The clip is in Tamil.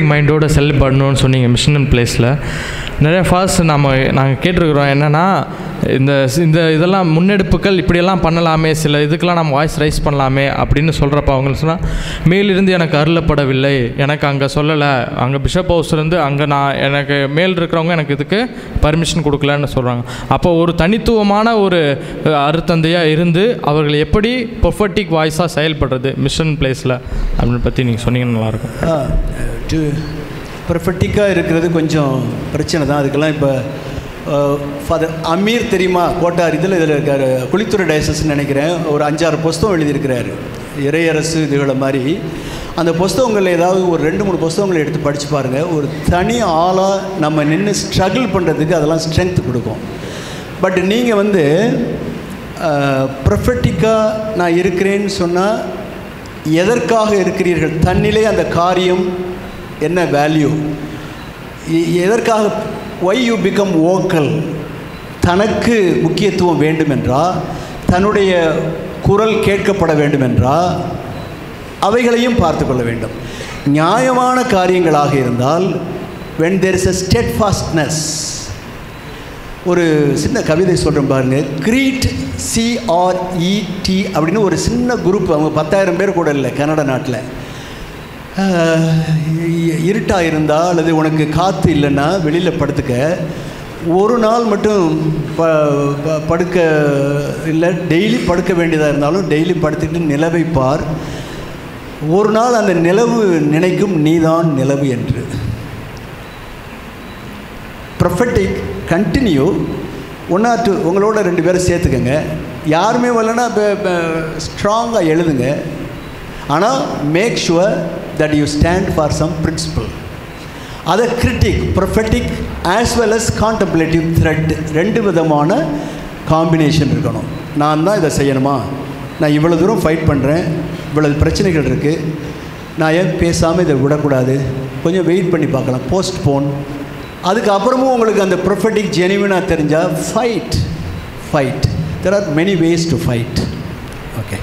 மைண்டோட செல் பண்ணணும்னு சொன்னீங்க மிஷன் அண்ட் பிளேஸில் நிறைய ஃபாஸ்ட் நாங்கள் கேட்டிருக்கிறோம். என்னென்னா இந்த இதெல்லாம் முன்னெடுப்புகள் இப்படியெல்லாம் பண்ணலாமே, சில இதுக்கெல்லாம் நம்ம வாய்ஸ் ரைஸ் பண்ணலாமே அப்படின்னு சொல்கிறப்ப அவங்களுக்கு சொன்னால், மேலிருந்து எனக்கு அருளப்படவில்லை, எனக்கு அங்கே சொல்லலை, அங்கே பிஷப் ஹவுஸ்லேருந்து அங்கே எனக்கு மேல் இருக்கிறவங்க எனக்கு இதுக்கு பர்மிஷன் கொடுக்கலன்னு சொல்கிறாங்க. அப்போ ஒரு தனித்துவமான ஒரு அருத்தந்தையாக இருந்து அவர்கள் எப்படி ப்ரொஃபட்டிக் வாய்ஸாக செயல்படுறது மிஷன் பிளேஸில் அப்படின்னு பற்றி நீங்கள் சொன்னீங்கன்னா நல்லாயிருக்கும். ப்ரொஃபட்டிக்காக இருக்கிறது கொஞ்சம் பிரச்சனை தான். அதுக்கெல்லாம் இப்போ ஃபாதர் அமீர் தெரியுமா, கோட்டார் இதில் இருக்கார், குளித்துறை டயசஸ்ன்னு நினைக்கிறேன், ஒரு 5-6 புஸ்தகம் எழுதியிருக்கிறாரு, இறையரசு இதுகளை மாதிரி. அந்த புஸ்தகங்களில் ஏதாவது ஒரு 2-3 புஸ்தகங்களை எடுத்து படித்து பாருங்கள். ஒரு தனி ஆளாக நம்ம நின்று ஸ்ட்ரகிள் பண்ணுறதுக்கு அதெல்லாம் ஸ்ட்ரென்த் கொடுக்கும். பட் நீங்கள் ப்ரொஃபட்டிக்காக நான் இருக்கிறேன்னு சொன்னால் எதற்காக இருக்கிறீர்கள், தன்னிலே அந்த காரியம் என்ன வேல்யூ, எதற்காக, why you become vocal, தனக்கு முக்கியத்துவம் வேண்டுமென்றால், தன்னுடைய குரல் கேட்கப்பட வேண்டுமென்றால் அவைகளையும் பார்த்து கொள்ள வேண்டும். நியாயமான காரியங்களாக இருந்தால் when there is a steadfastness, ஒரு சின்ன கவிதை சொல்கிறேன் பாருங்கள். கிரீட் CRET அப்படின்னு ஒரு சின்ன குரூப், அவங்க 10,000 பேர் கூட இல்லை கனடா நாட்டில். இருட்டாக இருந்தால் அல்லது உனக்கு காற்று இல்லைன்னா வெளியில் படுத்துக்க, ஒரு நாள் மட்டும் படுக்க இல்லை, டெய்லி படுக்க வேண்டியதாக இருந்தாலும் டெய்லி படுத்துக்கிட்டு நிலவை பார், ஒரு நாள் அந்த நிலவு நினைக்கும் நீதான் நிலவு என்று. ப்ரொஃபட்டிக் கண்டினியூ 1 or 2 உங்களோட 2 பேரை சேர்த்துக்கங்க. யாருமே வரலன்னா ஸ்ட்ராங்காக எழுதுங்க. ஆனால் make sure that you stand for some principle. அதை critic, prophetic as well as contemplative thread, 2 விதமான காம்பினேஷன் இருக்கணும். நான் தான் இதை செய்யணுமா, நான் இவ்வளோ தூரம் ஃபைட் பண்ணுறேன், இவ்வளவு பிரச்சனைகள் இருக்குது, நான் ஏன் பேசாமல் இதை விடக்கூடாது, கொஞ்சம் வெயிட் பண்ணி பார்க்கலாம், போஸ்ட்போன். அதுக்கப்புறமும் உங்களுக்கு அந்த ப்ரொஃபட்டிக் ஜெனியூனாக தெரிஞ்சால் fight. There are many ways to fight. Okay.